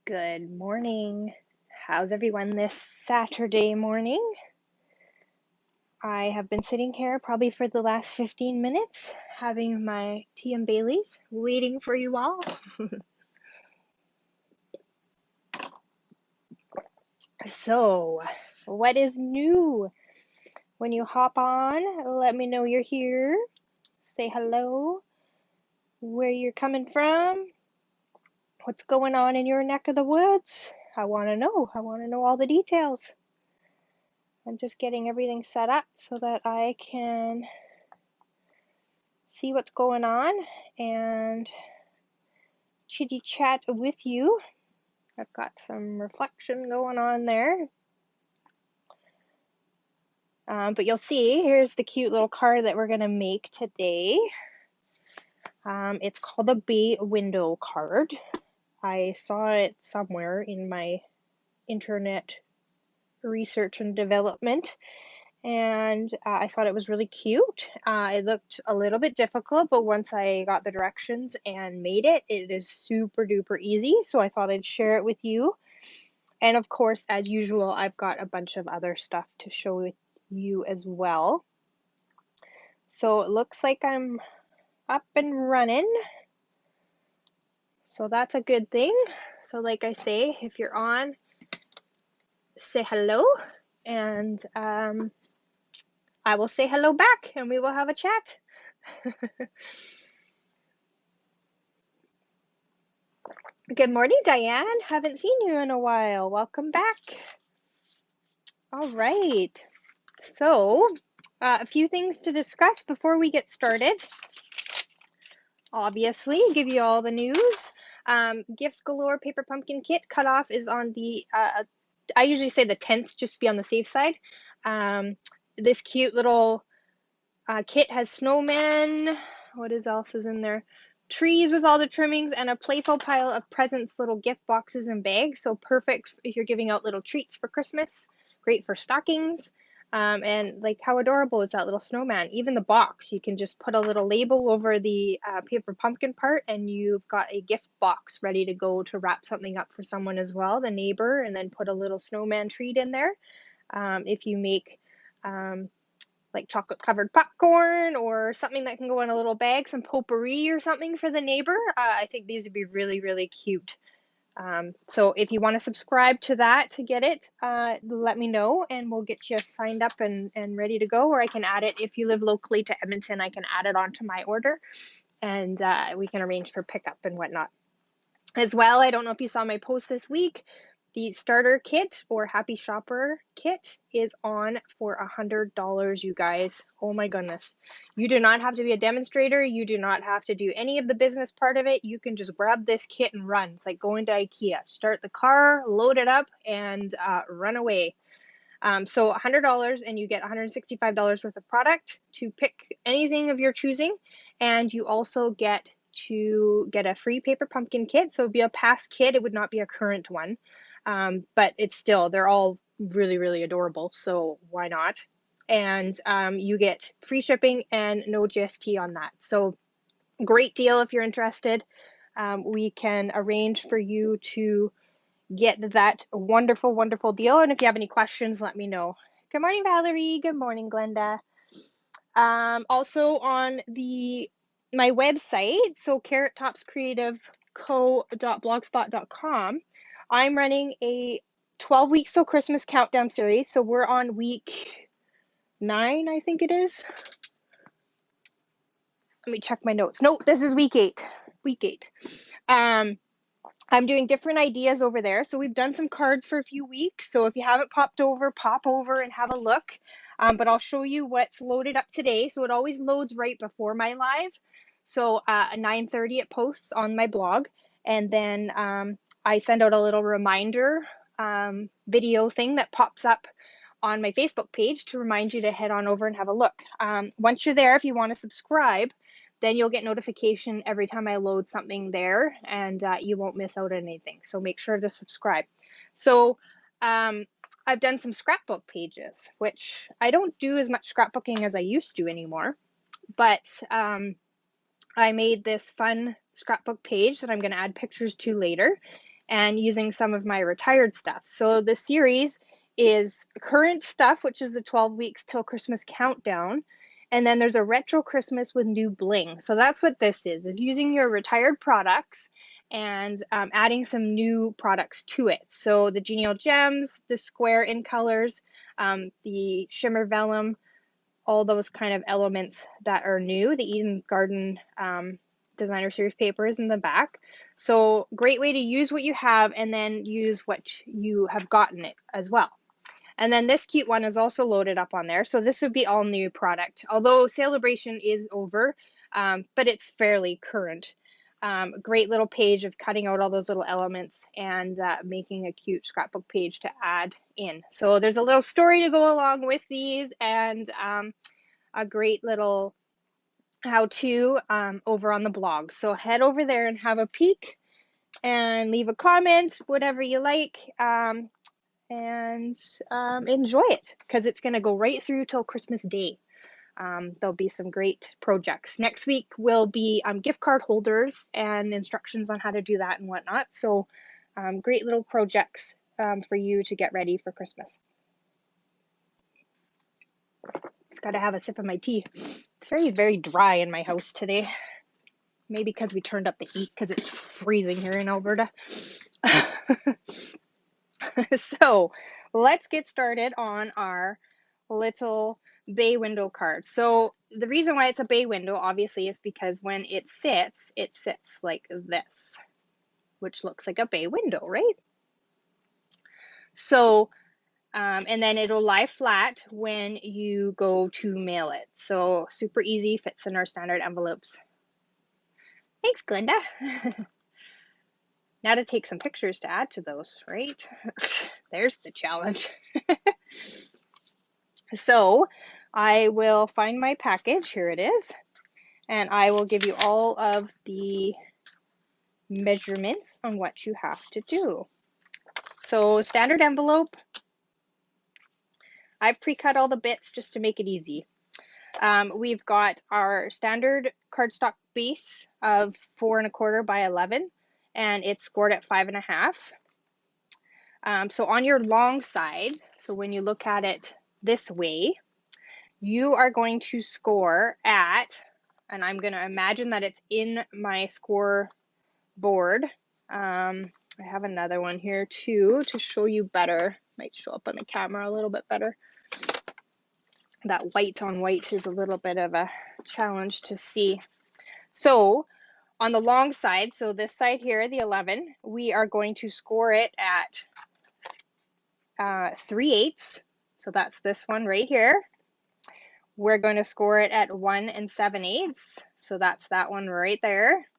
Good morning. How's everyone this Saturday morning? I have been sitting here probably for the last 15 minutes having my tea and Baileys, waiting for you all. So, what is new? When you hop on, let me know you're here. Say hello, where you're coming from, what's going on in your neck of the woods. I want to know. I want to know all the details. I'm just getting everything set up so that I can see what's going on and chitty chat with you. I've got some reflection going on there. But you'll see, here's the cute little card that we're going to make today. It's called a bay window card. I saw it somewhere in my internet research and development, and I thought it was really cute. It looked a little bit difficult, but once I got the directions and made it, it is super duper easy, so I thought I'd share it with you. And of course, as usual, I've got a bunch of other stuff to show with you as well. So it looks like I'm up and running, so that's a good thing. So like I say, if you're on, say hello, and I will say hello back and we will have a chat. Good morning, Diane. Haven't seen you in a while. Welcome back. All right. So, a few things to discuss before we get started. Obviously, give you all the news. Gifts galore paper pumpkin kit cutoff is on the, I usually say the 10th just to be on the safe side. This cute little kit has snowman. What else is in there? Trees with all the trimmings and a playful pile of presents, little gift boxes and bags. So perfect if you're giving out little treats for Christmas. Great for stockings. And like how adorable is that little snowman? Even the box, you can just put a little label over the paper pumpkin part and you've got a gift box ready to go to wrap something up for someone as well, the neighbor, and then put a little snowman treat in there. If you make like chocolate covered popcorn or something that can go in a little bag, some potpourri or something for the neighbor. I think these would be really, really cute. So if you want to subscribe to that to get it, let me know and we'll get you signed up and ready to go, or I can add it if you live locally to Edmonton. I can add it onto my order and we can arrange for pickup and whatnot. As well, I don't know if you saw my post this week, the starter kit or happy shopper kit is on for $100, you guys. Oh my goodness. You do not have to be a demonstrator. You do not have to do any of the business part of it. You can just grab this kit and run. It's like going to IKEA. Start the car, load it up, and run away. So $100 and you get $165 worth of product to pick anything of your choosing. And you also get to get a free paper pumpkin kit. So it'd be a past kit. It would not be a current one. But it's still, they're all really, really adorable. So why not? And you get free shipping and no GST on that. So great deal if you're interested. We can arrange for you to get that wonderful, wonderful deal. And if you have any questions, let me know. Good morning, Valerie. Good morning, Glenda. Also on my website, so carrottopscreativeco.blogspot.com, I'm running a 12 weeks till Christmas countdown series. So we're on week 9, I think it is. Let me check my notes. Nope, this is week 8. Week 8. I'm doing different ideas over there. So we've done some cards for a few weeks. So if you haven't popped over, pop over and have a look. But I'll show you what's loaded up today. So it always loads right before my live. So at 9:30 it posts on my blog. And then I send out a little reminder video thing that pops up on my Facebook page to remind you to head on over and have a look. Once you're there, if you want to subscribe, then you'll get notification every time I load something there, and you won't miss out on anything. So make sure to subscribe. So I've done some scrapbook pages, which I don't do as much scrapbooking as I used to anymore. But I made this fun scrapbook page that I'm going to add pictures to later. and using some of my retired stuff. So the series is current stuff, which is the 12 weeks till Christmas countdown. And then there's a retro Christmas with new bling. So that's what this is using your retired products and adding some new products to it. So the genial gems, the square in colors, the shimmer vellum, all those kind of elements that are new. The Eden Garden designer series paper is in the back. So great way to use what you have and then use what you have gotten it as well. And then this cute one is also loaded up on there. So this would be all new product, although celebration is over, but it's fairly current. Great little page of cutting out all those little elements and making a cute scrapbook page to add in. So there's a little story to go along with these and a great little how-to over on the blog. So head over there and have a peek and leave a comment, whatever you like. And enjoy it because it's going to go right through till Christmas Day. There'll be some great projects. Next week will be gift card holders and instructions on how to do that and whatnot. So great little projects for you to get ready for Christmas. Just got to have a sip of my tea. It's very, very dry in my house today. Maybe because we turned up the heat because it's freezing here in Alberta. So let's get started on our little bay window card. So the reason why it's a bay window obviously is because when it sits like this, which looks like a bay window, right? So, and then it'll lie flat when you go to mail it. So super easy, fits in our standard envelopes. Thanks, Glenda. Now to take some pictures to add to those, right? There's the challenge. So I will find my package. Here it is. And I will give you all of the measurements on what you have to do. So standard envelope. I've pre-cut all the bits just to make it easy. We've got our standard cardstock base of 4 1/4 by 11, and it's scored at 5 1/2. So on your long side, so when you look at it this way, you are going to score at, and I'm going to imagine that it's in my score board. I have another one here too to show you better. Might show up on the camera a little bit better. That white on white is a little bit of a challenge to see. So on the long side, so this side here, the 11, we are going to score it at 3/8. So that's this one right here. We're going to score it at 1 7/8. So that's that one right there.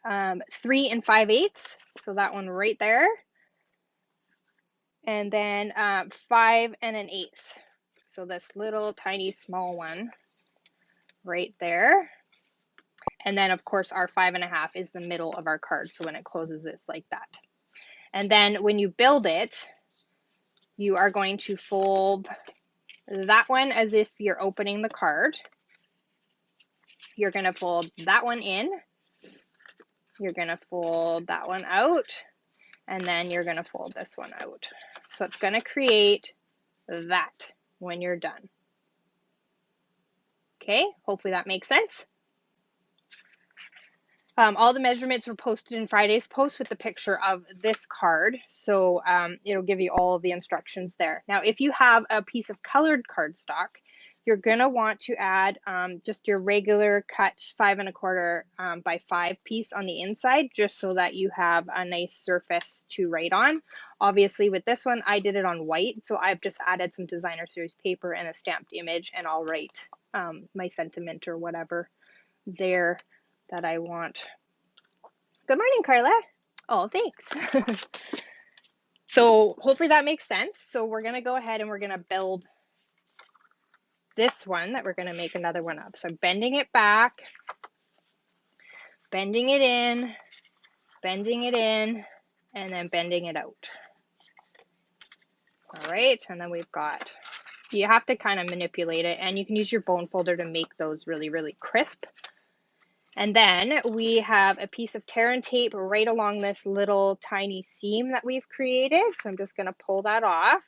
3 5/8. So that one right there. And then 5 1/8. So this little tiny small one right there. And then of course our 5 1/2 is the middle of our card. So when it closes, it's like that. And then when you build it, you are going to fold that one as if you're opening the card. You're going to fold that one in. You're going to fold that one out. And then you're going to fold this one out. So it's going to create that when you're done. Okay, hopefully that makes sense. All the measurements were posted in Friday's post with the picture of this card. So it'll give you all of the instructions there. Now, if you have a piece of colored cardstock, you're going to want to add just your regular cut 5 1/4 by 5 piece on the inside, just so that you have a nice surface to write on. Obviously, with this one, I did it on white, so I've just added some designer series paper and a stamped image, and I'll write my sentiment or whatever there that I want. Good morning, Carla. Oh, thanks. So hopefully that makes sense. So we're going to go ahead and we're going to build this one that we're going to make another one of. So I'm bending it back, bending it in, and then bending it out. All right, and then we've got, you have to kind of manipulate it, and you can use your bone folder to make those really, really crisp. And then we have a piece of tear and tape right along this little tiny seam that we've created. So I'm just going to pull that off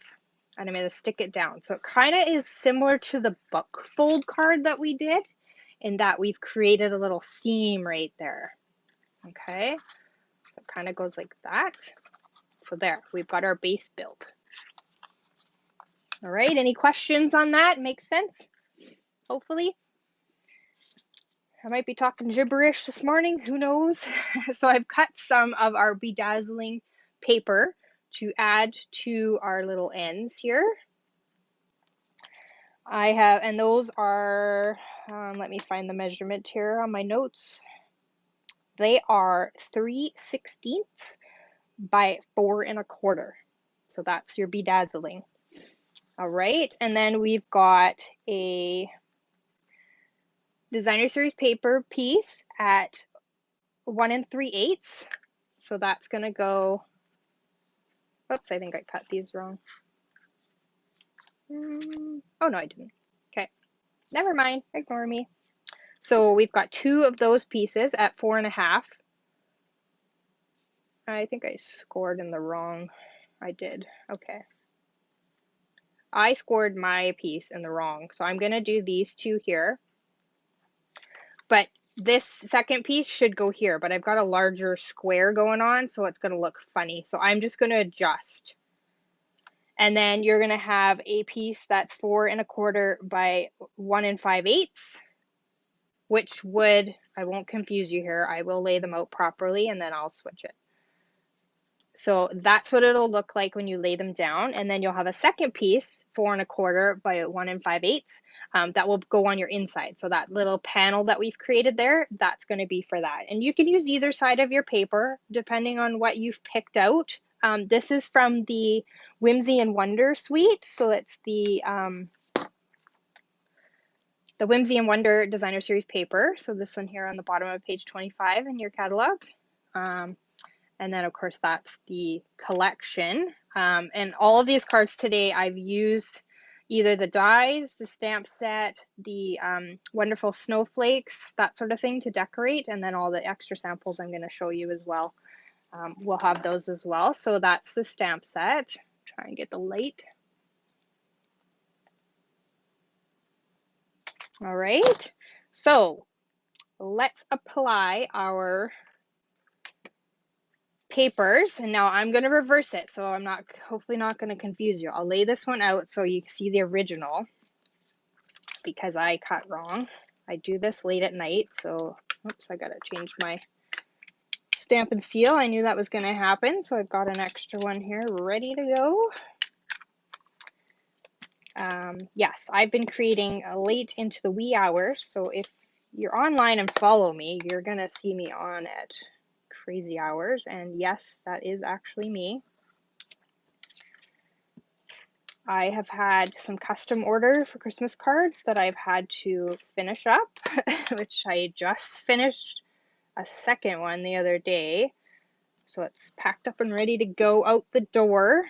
and I'm going to stick it down. So it kind of is similar to the book fold card that we did in that we've created a little seam right there. Okay, so it kind of goes like that. So there, we've got our base built. All right, any questions on that? Makes sense? Hopefully. I might be talking gibberish this morning, who knows? So I've cut some of our bedazzling paper to add to our little ends here. I have, and those are, let me find the measurement here on my notes. They are 3/16 by 4 1/4. So that's your bedazzling. All right, and then we've got a designer series paper piece at 1 3/8. So that's gonna go, oops, I think I cut these wrong. Oh no, I didn't. Okay, never mind, ignore me. So we've got 2 of those pieces at 4 1/2. I think I scored in the wrong, I did, okay. I scored my piece in the wrong, so I'm gonna do these 2 here. But this second piece should go here, but I've got a larger square going on, so it's gonna look funny. So I'm just gonna adjust. And then you're gonna have a piece that's 4 1/4 by 1 5/8, which would, I won't confuse you here, I will lay them out properly and then I'll switch it. So that's what it'll look like when you lay them down. And then you'll have a second piece, 4 1/4 by 1 5/8, that will go on your inside. So that little panel that we've created there, that's going to be for that. And you can use either side of your paper, depending on what you've picked out. This is from the Whimsy and Wonder suite. So it's the Whimsy and Wonder Designer Series paper. So this one here on the bottom of page 25 in your catalog. And then, of course, that's the collection. And all of these cards today, I've used either the dies, the stamp set, the wonderful snowflakes, that sort of thing to decorate. And then all the extra samples I'm going to show you as well. We'll have those as well. So that's the stamp set. Try and get the light. All right. So let's apply our papers, and now I'm going to reverse it, so I'm not, hopefully not going to confuse you. I'll lay this one out so you can see the original because I cut wrong. I do this late at night, so oops, I gotta change my stamp and seal. I knew that was going to happen, so I've got an extra one here ready to go. Yes, I've been creating late into the wee hours, so if you're online and follow me, you're going to see me on at crazy hours, and yes, that is actually me. I have had some custom order for Christmas cards that I've had to finish up, which I just finished a second one the other day. So it's packed up and ready to go out the door.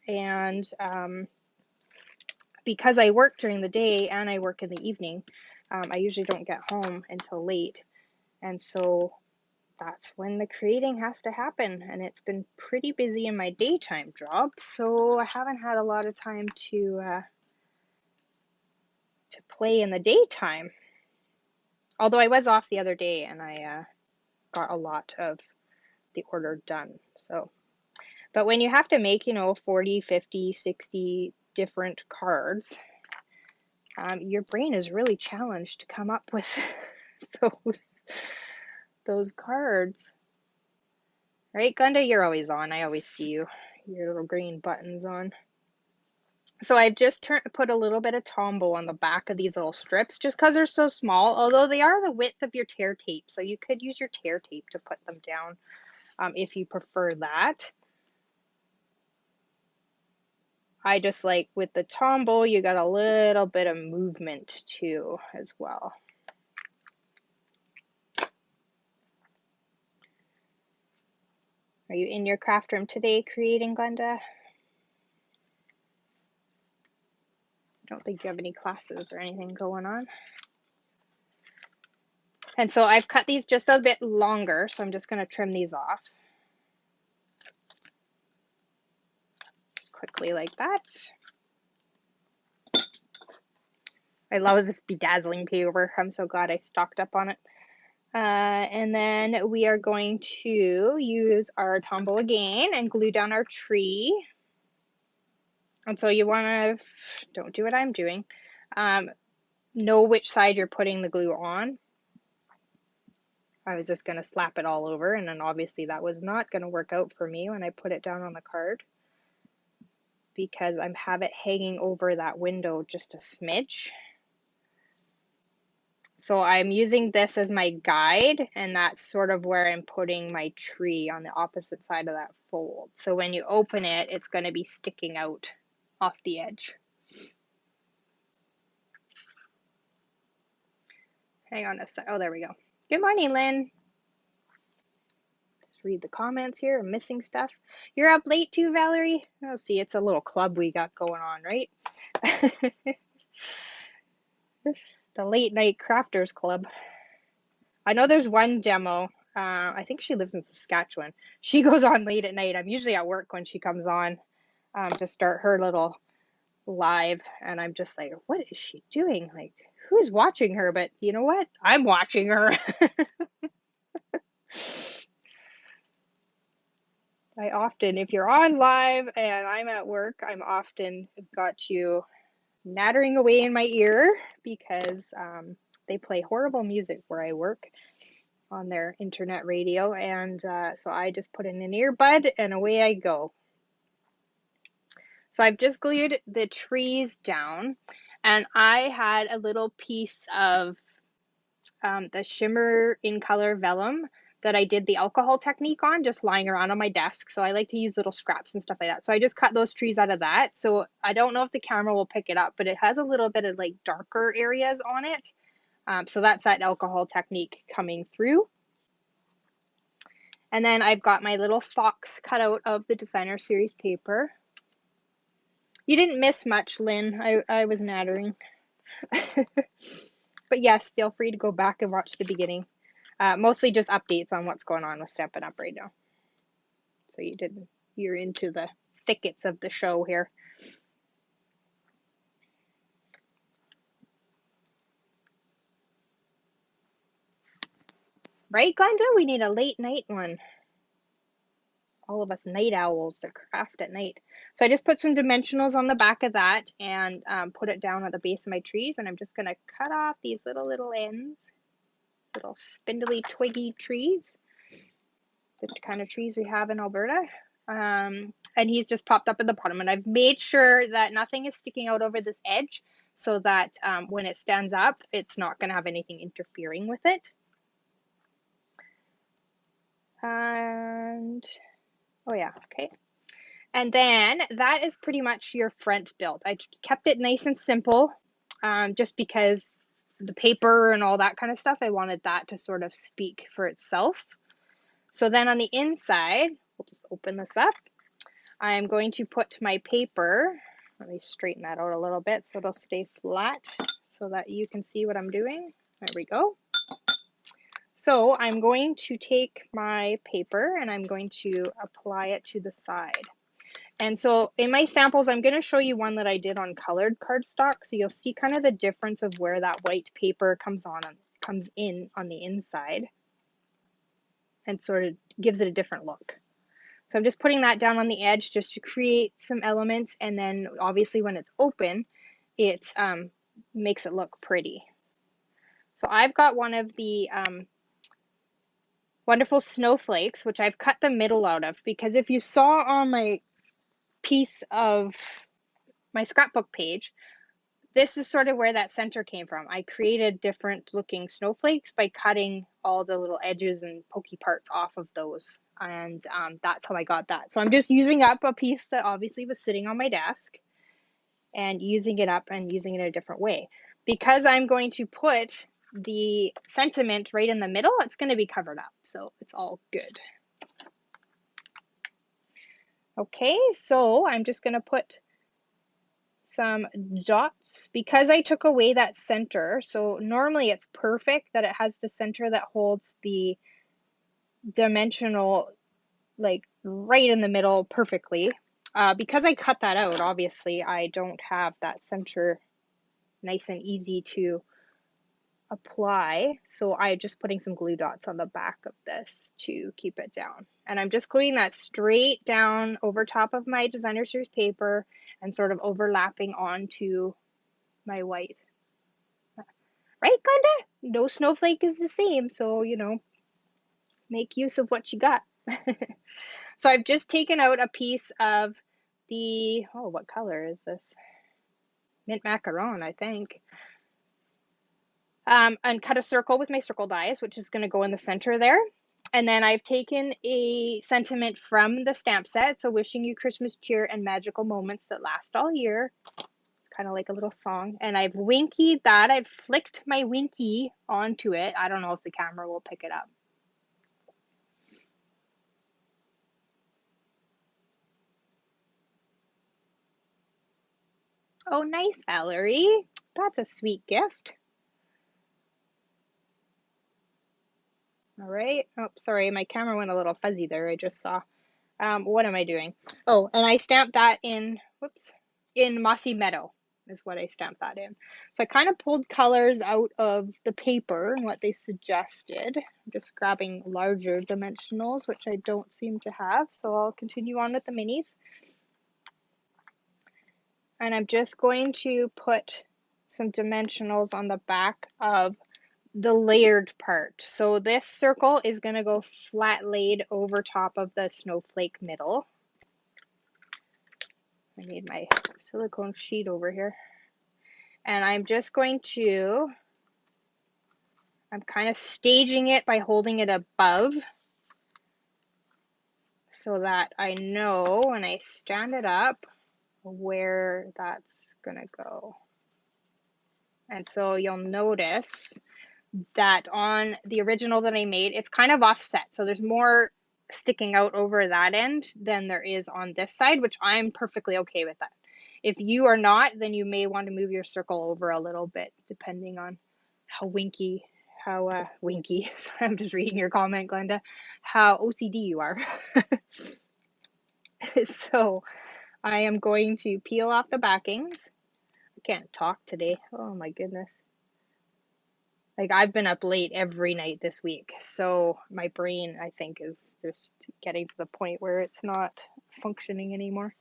And because I work during the day and I work in the evening, I usually don't get home until late. And so that's when the creating has to happen, and it's been pretty busy in my daytime job, so I haven't had a lot of time to play in the daytime. Although I was off the other day and I got a lot of the order done. So, but when you have to make, 40, 50, 60 different cards, your brain is really challenged to come up with those cards. Right, Glenda? You're always on. I always see you. Your little green buttons on. So I've just put a little bit of Tombow on the back of these little strips just because they're so small, although they are the width of your tear tape. So you could use your tear tape to put them down if you prefer that. I just like with the Tombow, you got a little bit of movement too as well. Are you in your craft room today creating, Glenda? I don't think you have any classes or anything going on. And so I've cut these just a bit longer, so I'm just going to trim these off. Just quickly like that. I love this bedazzling paper. I'm so glad I stocked up on it. And then we are going to use our Tombow again and glue down our tree. And so you want to, don't do what I'm doing, know which side you're putting the glue on. I was just going to slap it all over, and then obviously that was not going to work out for me when I put it down on the card, because I have it hanging over that window just a smidge. So I'm using this as my guide, and that's sort of where I'm putting my tree, on the opposite side of that fold. So when you open it, it's going to be sticking out off the edge. Hang on a sec. Oh, there we go. Good morning, Lynn. Just read the comments here. I'm missing stuff. You're up late too, Valerie? Oh, see, it's a little club we got going on, right? The late night crafters club. I know there's one demo. I think she lives in Saskatchewan. She goes on late at night. I'm usually at work when she comes on to start her little live, and I'm just like, what is she doing? Like, who's watching her? But you know what? I'm watching her. I often, if you're on live and I'm at work, I'm often got you nattering away in my ear, because they play horrible music where I work on their internet radio, and so I just put in an earbud and away I go. So I've just glued the trees down, and I had a little piece of the shimmer in color vellum that I did the alcohol technique on, just lying around on my desk. So I like to use little scraps and stuff like that. So I just cut those trees out of that. So I don't know if the camera will pick it up, but it has a little bit of like darker areas on it. So that's that alcohol technique coming through. And then I've got my little fox cut out of the designer series paper. You didn't miss much, Lynn. I was nattering. But yes, feel free to go back and watch the beginning. Mostly just updates on what's going on with Stampin' Up right now. So you're into the thickets of the show here. Right, Glenda? We need a late night one. All of us night owls that craft at night. So I just put some dimensionals on the back of that and put it down at the base of my trees. And I'm just going to cut off these little ends, little spindly, twiggy trees, the kind of trees we have in Alberta. And he's just popped up at the bottom. And I've made sure that nothing is sticking out over this edge, so that when it stands up, it's not going to have anything interfering with it. And oh yeah, okay. And then that is pretty much your front build. I kept it nice and simple, just because the paper and all that kind of stuff, I wanted that to sort of speak for itself. So then on the inside, we'll just open this up. I'm going to put my paper, let me straighten that out a little bit so it'll stay flat so that you can see what I'm doing. There we go. So I'm going to take my paper and I'm going to apply it to the side. And so in my samples, I'm going to show you one that I did on colored cardstock. So you'll see kind of the difference of where that white paper comes in on the inside, and sort of gives it a different look. So I'm just putting that down on the edge just to create some elements. And then obviously when it's open, it makes it look pretty. So I've got one of the wonderful snowflakes, which I've cut the middle out of, because if you saw on my piece of my scrapbook page, this is sort of where that center came from. I created different looking snowflakes by cutting all the little edges and pokey parts off of those. And that's how I got that. So I'm just using up a piece that obviously was sitting on my desk and using it up and using it in a different way. Because I'm going to put the sentiment right in the middle, it's going to be covered up. So it's all good. Okay, so I'm just going to put some dots because I took away that center. So normally it's perfect that it has the center that holds the dimensional like right in the middle perfectly. Because I cut that out, obviously I don't have that center nice and easy to apply. So I'm just putting some glue dots on the back of this to keep it down. And I'm just gluing that straight down over top of my designer series paper and sort of overlapping onto my white. Right, Glenda? No snowflake is the same, so make use of what you got. So I've just taken out a piece of the, oh, what color is this? Mint macaron, I think. And cut a circle with my circle dies, which is going to go in the center there. And then I've taken a sentiment from the stamp set, so wishing you Christmas cheer and magical moments that last all year. It's kind of like a little song. And I've winkied that. I've flicked my winky onto it. I don't know if the camera will pick it up. Oh, nice, Valerie. That's a sweet gift. All right. Oh, sorry, my camera went a little fuzzy there. I just saw. What am I doing? Oh, and I stamped that in, whoops, in Mossy Meadow is what I stamped that in. So I kind of pulled colors out of the paper and what they suggested. I'm just grabbing larger dimensionals, which I don't seem to have. So I'll continue on with the minis. And I'm just going to put some dimensionals on the back of the layered part. So this circle is going to go flat laid over top of the snowflake middle. I need my silicone sheet over here. And I'm just going to, I'm kind of staging it by holding it above so that I know when I stand it up where that's going to go. And so you'll notice that on the original that I made, it's kind of offset. So there's more sticking out over that end than there is on this side, which I'm perfectly okay with that. If you are not, then you may want to move your circle over a little bit, depending on how winky, winky, I'm just reading your comment, Glenda, how OCD you are. So I am going to peel off the backings. I can't talk today. Oh my goodness. Like I've been up late every night this week, so my brain, I think, is just getting to the point where it's not functioning anymore.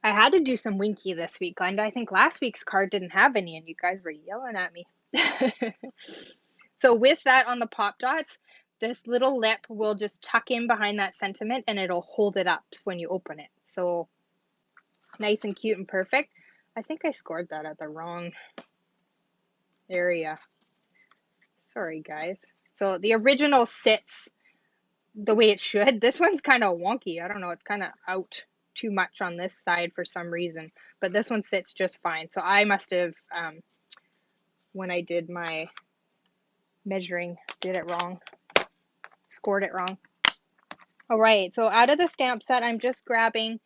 I had to do some winky this week, Glenda. I think last week's card didn't have any, and you guys were yelling at me. So with that on the pop dots, this little lip will just tuck in behind that sentiment, and it'll hold it up when you open it. So nice and cute and perfect. I think I scored that at the wrong area. Sorry, guys. So the original sits the way it should. This one's kind of wonky. I don't know. It's kind of out too much on this side for some reason. But this one sits just fine. So I must have, when I did my measuring, did it wrong. Scored it wrong. All right. So out of the stamp set, I'm just grabbing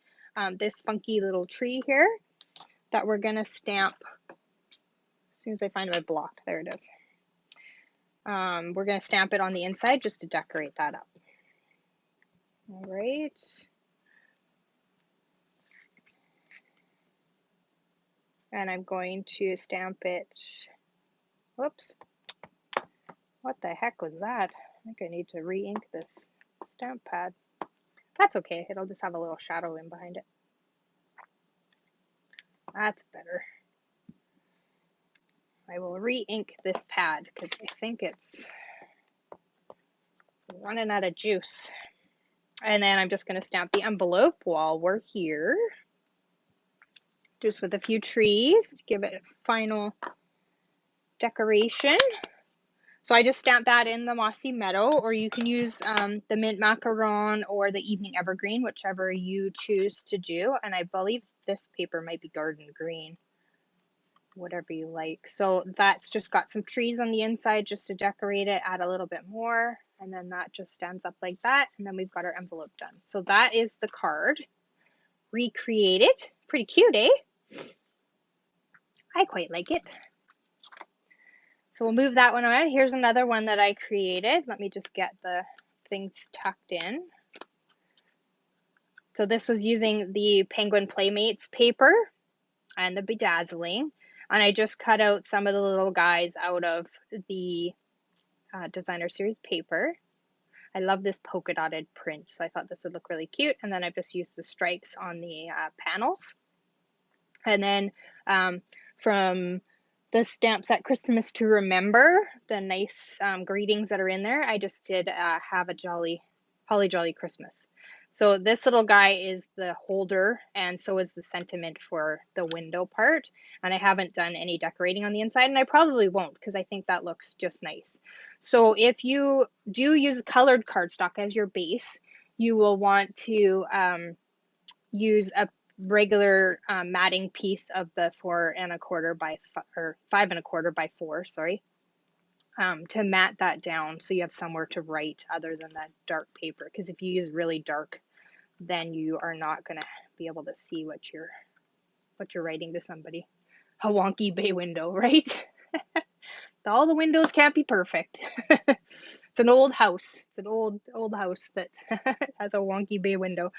this funky little tree here that we're going to stamp as soon as I find my block. There it is. We're going to stamp it on the inside just to decorate that up. All right. And I'm going to stamp it. Whoops. What the heck was that? I think I need to re-ink this stamp pad. That's okay. It'll just have a little shadow in behind it. That's better. I will re-ink this pad because I think it's running out of juice. And then I'm just going to stamp the envelope while we're here. Just with a few trees to give it a final decoration. So I just stamped that in the Mossy Meadow, or you can use the Mint Macaron or the Evening Evergreen, whichever you choose to do. And I believe this paper might be Garden Green, whatever you like. So that's just got some trees on the inside just to decorate it, add a little bit more And then that just stands up like that. And then we've got our envelope done. So that is the card recreated. Pretty cute, eh? I quite like it. So we'll move that one around. Here's another one that I created. Let me just get the things tucked in. So this was using the Penguin Playmates paper and the bedazzling. And I just cut out some of the little guys out of the designer series paper. I love this polka dotted print, so I thought this would look really cute. And then I've just used the stripes on the panels. And then from the stamps at Christmas to Remember, the nice greetings that are in there, I just did have a holly jolly Christmas. So this little guy is the holder, and so is the sentiment for the window part. And I haven't done any decorating on the inside, and I probably won't because I think that looks just nice. So if you do use colored cardstock as your base, you will want to use a regular matting piece of the 4 1/4 by 5 1/4 by 4, sorry, to mat that down so you have somewhere to write other than that dark paper. Because if you use really dark, then you are not going to be able to see what you're writing to somebody. A wonky bay window, right? All the windows can't be perfect. It's an old house. It's an old house that has a wonky bay window.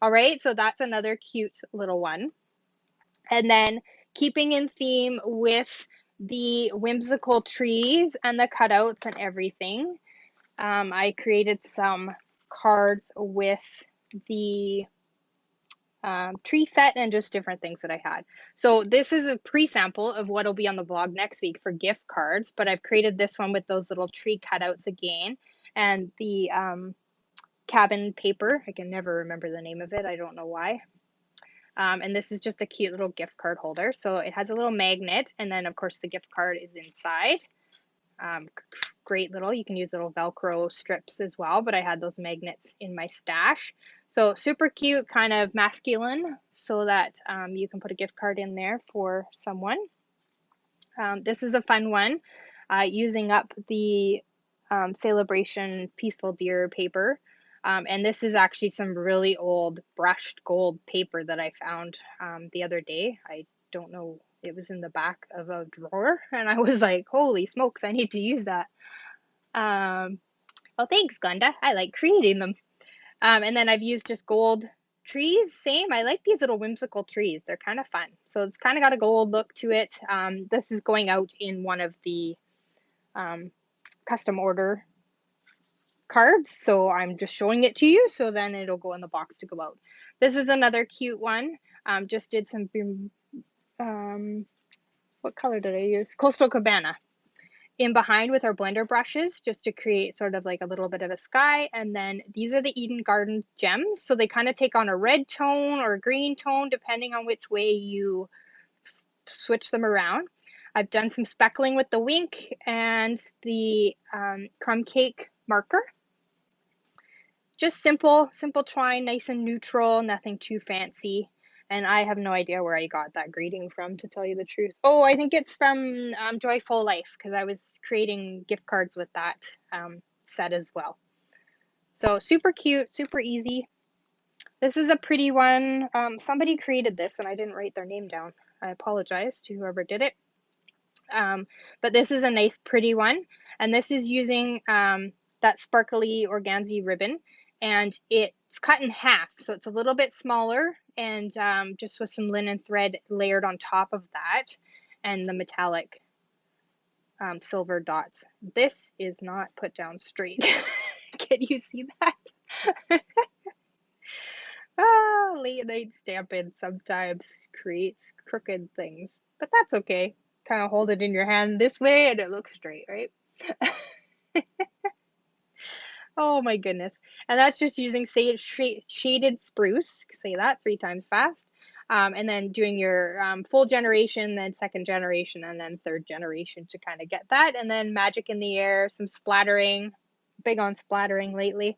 All right, so that's another cute little one. And then keeping in theme with the whimsical trees and the cutouts and everything, I created some cards with the tree set and just different things that I had. So this is a pre-sample of what will be on the blog next week for gift cards, but I've created this one with those little tree cutouts again and the cabin paper. I can never remember the name of it. I don't know why. And this is just a cute little gift card holder. So it has a little magnet, and then of course the gift card is inside. Great little, you can use little Velcro strips as well, but I had those magnets in my stash. So super cute, kind of masculine, so that you can put a gift card in there for someone. This is a fun one, using up the Celebration Peaceful Deer paper. And this is actually some really old brushed gold paper that I found the other day. I don't know, it was in the back of a drawer, and I was like, holy smokes, I need to use that. Well, thanks, Glenda. I like creating them. And then I've used just gold trees. Same. I like these little whimsical trees. They're kind of fun. So it's kind of got a gold look to it. This is going out in one of the custom order cards. So I'm just showing it to you. So then it'll go in the box to go out. This is another cute one. Just did some, what color did I use? Coastal Cabana in behind with our blender brushes, just to create sort of like a little bit of a sky. And then these are the Eden Garden gems. So they kind of take on a red tone or a green tone, depending on which way you switch them around. I've done some speckling with the Wink and the crumb cake marker. Just simple twine, nice and neutral, nothing too fancy. And I have no idea where I got that greeting from, to tell you the truth. Oh, I think it's from Joyful Life, because I was creating gift cards with that set as well. So super cute, super easy. This is a pretty one. Somebody created this and I didn't write their name down. I apologize to whoever did it. But this is a nice pretty one. And this is using that sparkly organza ribbon. And it's cut in half, so it's a little bit smaller, and just with some linen thread layered on top of that, and the metallic silver dots. This is not put down straight. Can you see that? Late night stamping sometimes creates crooked things, but that's okay. Kind of hold it in your hand this way and it looks straight, right? Oh my goodness. And that's just using shaded spruce, say that 3 times fast, and then doing your full generation, then second generation, and then third generation to kind of get that. And then magic in the air, some splattering, big on splattering lately.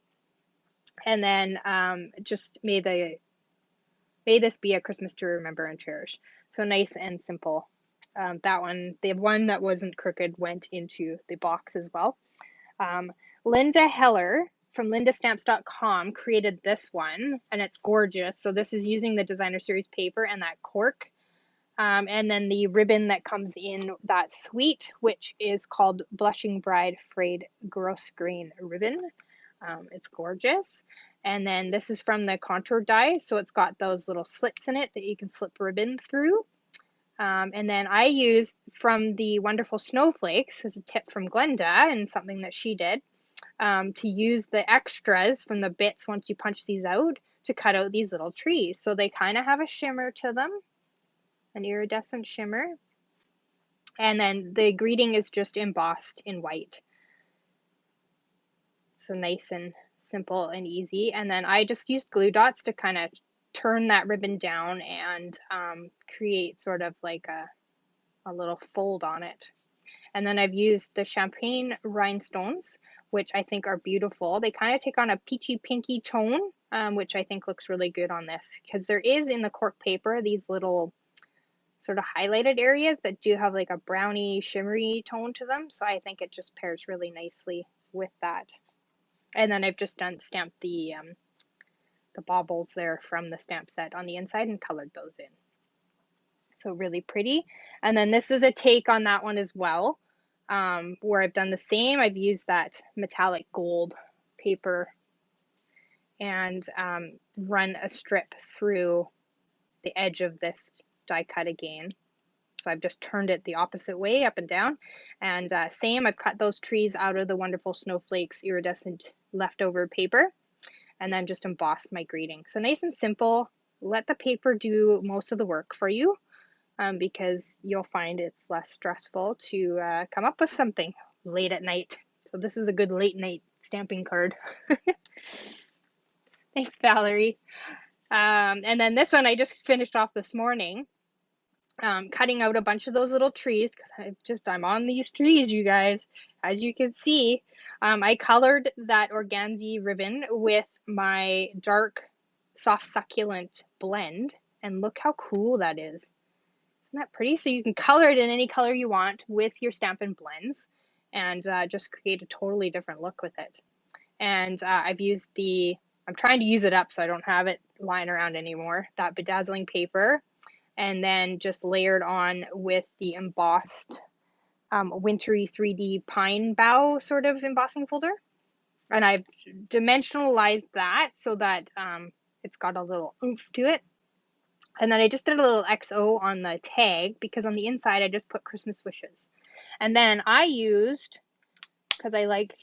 And then just may this be a Christmas to remember and cherish. So nice and simple. That one, the one that wasn't crooked went into the box as well. Linda Heller from lindastamps.com created this one, and it's gorgeous. So this is using the designer series paper and that cork. And then the ribbon that comes in that suite, which is called Blushing Bride Frayed Gross Grain Ribbon. It's gorgeous. And then this is from the contour die, so it's got those little slits in it that you can slip ribbon through. And then I used from the Wonderful Snowflakes, as a tip from Glenda and something that she did, to use the extras from the bits once you punch these out to cut out these little trees. So they kind of have a shimmer to them, an iridescent shimmer. And then the greeting is just embossed in white. So nice and simple and easy. And then I just used glue dots to kind of turn that ribbon down and create sort of like a little fold on it. And then I've used the champagne rhinestones, which I think are beautiful. They kind of take on a peachy pinky tone, which I think looks really good on this, because there is in the cork paper these little sort of highlighted areas that do have like a browny shimmery tone to them. So I think it just pairs really nicely with that. And then I've just stamped the baubles there from the stamp set on the inside and colored those in. So really pretty. And then this is a take on that one as well, where I've done the same. I've used that metallic gold paper and run a strip through the edge of this die cut again. So I've just turned it the opposite way, up and down. And same, I've cut those trees out of the Wonderful Snowflakes iridescent leftover paper, and then just embossed my greeting. So nice and simple. Let the paper do most of the work for you, because you'll find it's less stressful to come up with something late at night. So this is a good late night stamping card. Thanks, Valerie. And then this one I just finished off this morning, cutting out a bunch of those little trees, because I'm on these trees, you guys, as you can see. I colored that organdy ribbon with my dark soft succulent blend, and look how cool that is. Isn't that pretty? So you can color it in any color you want with your Stampin' Blends, and just create a totally different look with it. And I've used I'm trying to use it up so I don't have it lying around anymore, that bedazzling paper, and then just layered on with the embossed wintry 3D pine bough sort of embossing folder. And I've dimensionalized that so that it's got a little oomph to it. And then I just did a little XO on the tag, because on the inside I just put Christmas wishes. And then I used, because I like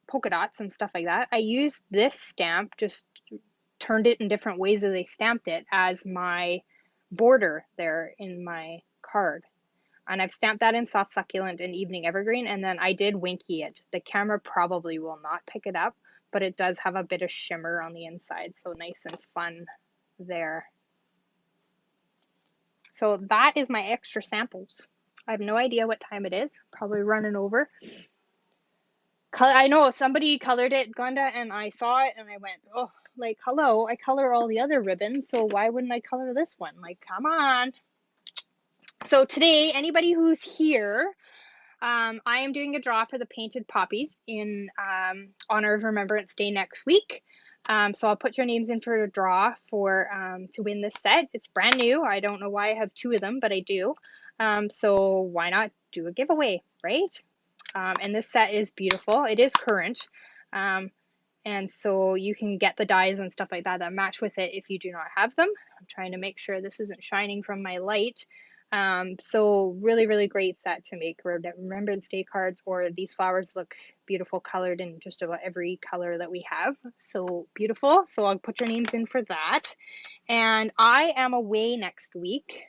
polka dots and stuff like that, I used this stamp, just turned it in different ways as I stamped it, as my border there in my card. And I've stamped that in soft succulent and evening evergreen, and then I did winky it. The camera probably will not pick it up, but it does have a bit of shimmer on the inside, so nice and fun there. So that is my extra samples. I have no idea what time it is, probably running over. I know somebody colored it, Glenda, and I saw it and I went, oh, like, hello, I color all the other ribbons, so why wouldn't I color this one? Like, come on. So today, anybody who's here, I am doing a draw for the painted poppies in honor of Remembrance Day next week. So I'll put your names in for a draw for to win this set. It's brand new. I don't know why I have two of them, but I do. So why not do a giveaway, right? And this set is beautiful. It is current. And so you can get the dies and stuff like that that match with it if you do not have them. I'm trying to make sure this isn't shining from my light. So really, really great set to make Remembrance Day cards, or these flowers look beautiful colored in just about every color that we have. So beautiful. So I'll put your names in for that. And I am away next week,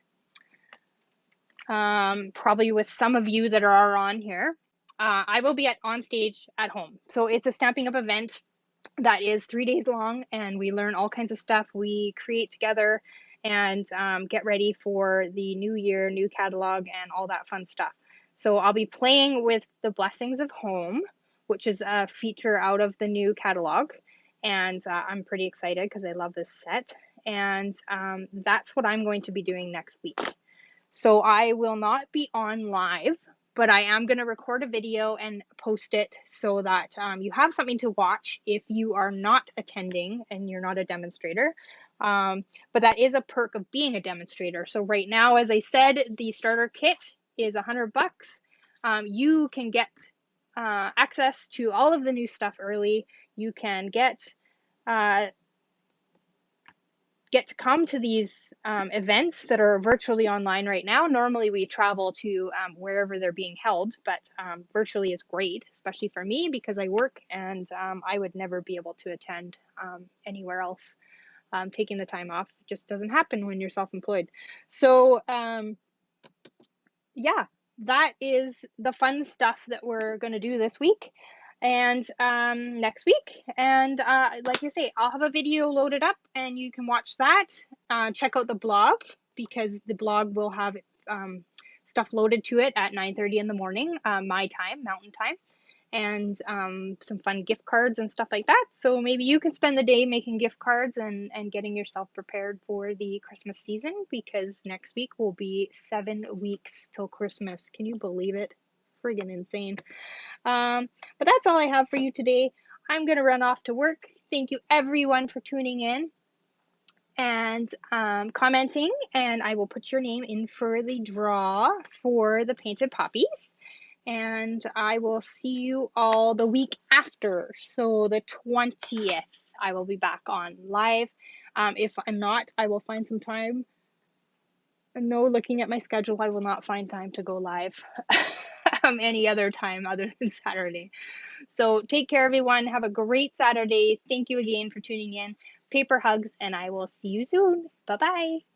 probably with some of you that are on here. I will be on stage at home. So it's a Stamping Up event that is 3 days long, and we learn all kinds of stuff. We create together and get ready for the new year, new catalog, and all that fun stuff. So I'll be playing with the Blessings of Home, which is a feature out of the new catalog. And I'm pretty excited because I love this set. And that's what I'm going to be doing next week. So I will not be on live but I am going to record a video and post it so that you have something to watch if you are not attending and you're not a demonstrator. But that is a perk of being a demonstrator. So right now, as I said, the starter kit is $100. You can get access to all of the new stuff early. You can get to come to these events that are virtually online right now. Normally we travel to wherever they're being held, but virtually is great, especially for me because I work and I would never be able to attend anywhere else. Taking the time off just doesn't happen when you're self-employed. So yeah, that is the fun stuff that we're going to do this week and next week. And like I say, I'll have a video loaded up and you can watch that. Check out the blog because the blog will have stuff loaded to it at 9:30 in the morning, my time, Mountain Time, and some fun gift cards and stuff like that. So maybe you can spend the day making gift cards and getting yourself prepared for the Christmas season because next week will be 7 weeks till Christmas. Can you believe it? Friggin' insane. But that's all I have for you today. I'm going to run off to work. Thank you everyone for tuning in and commenting, and I will put your name in for the draw for the painted poppies. And I will see you all the week after. So the 20th, I will be back on live. If I'm not, I will find some time. No, looking at my schedule, I will not find time to go live any other time other than Saturday. So take care, everyone. Have a great Saturday. Thank you again for tuning in. Paper hugs, and I will see you soon. Bye-bye.